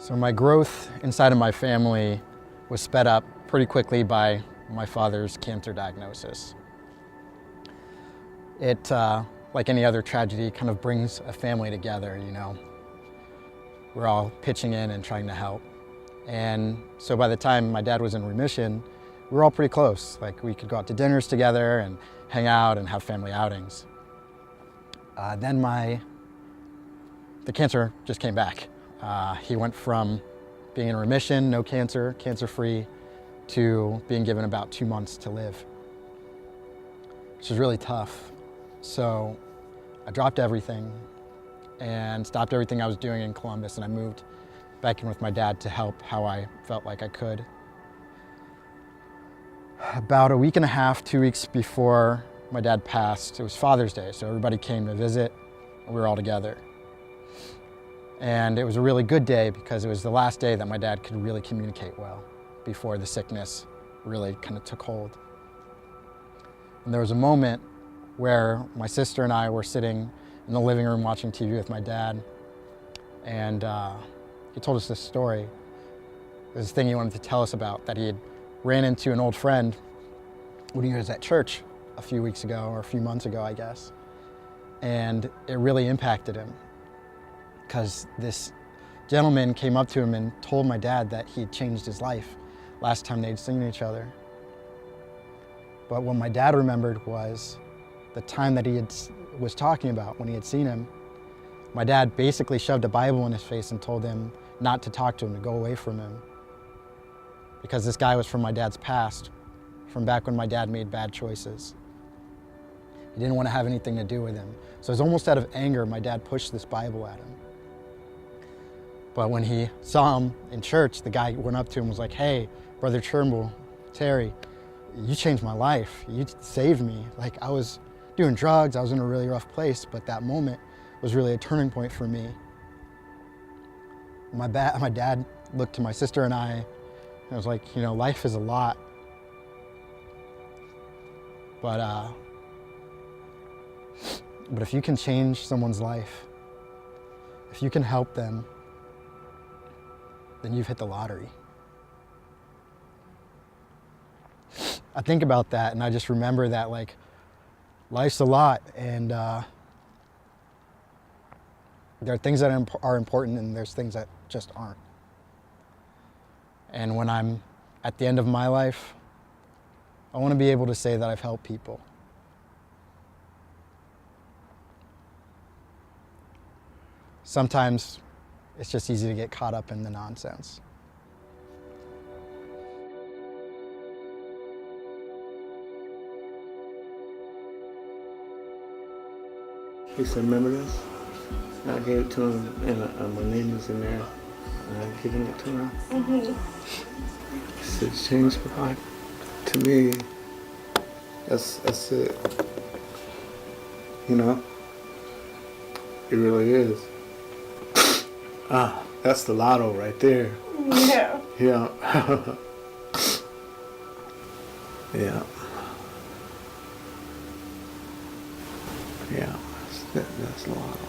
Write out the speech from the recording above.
So my growth inside of my family was sped up pretty quickly by my father's cancer diagnosis. It, like any other tragedy, kind of brings a family together, you know. We're all pitching in and trying to help. And so by the time my dad was in remission, we were all pretty close. Like, we could go out to dinners together and hang out and have family outings. Then the cancer just came back. He went from being in remission, no cancer, cancer-free, to being given about 2 months to live, which was really tough. So I dropped everything and stopped everything I was doing in Columbus, and I moved back in with my dad to help how I felt like I could. About a week and a half, 2 weeks before my dad passed, it was Father's Day, so everybody came to visit, and we were all together. And it was a really good day because it was the last day that my dad could really communicate well before the sickness really kind of took hold. And there was a moment where my sister and I were sitting in the living room watching TV with my dad, and he told us this story. This thing he wanted to tell us about, that he had ran into an old friend when he was at church a few weeks ago, or a few months ago, I guess. And it really impacted him, because this gentleman came up to him and told my dad that he'd changed his life last time they'd seen each other. But what my dad remembered was the time that was talking about when he had seen him. My dad basically shoved a Bible in his face and told him not to talk to him, to go away from him. Because this guy was from my dad's past, from back when my dad made bad choices. He didn't want to have anything to do with him. So it was almost out of anger, my dad pushed this Bible at him. But when he saw him in church, the guy went up to him and was like, "Hey, Brother Turnbull, Terry, you changed my life. You saved me. Like, I was doing drugs, I was in a really rough place, but that moment was really a turning point for me." My dad looked to my sister and I was like, you know, life is a lot. But if you can change someone's life, if you can help them, then you've hit the lottery. I think about that and I just remember that, like, life's a lot, and there are things that are important and there's things that just aren't. And when I'm at the end of my life, I want to be able to say that I've helped people. Sometimes it's just easy to get caught up in the nonsense. He said, "Remember this?" And I gave it to him, and my name was in there, and I given it to him. He said, "It's changed my life." To me, that's it. You know, it really is. That's the lotto right there. Yeah. Yeah. Yeah. Yeah. That's a lotto.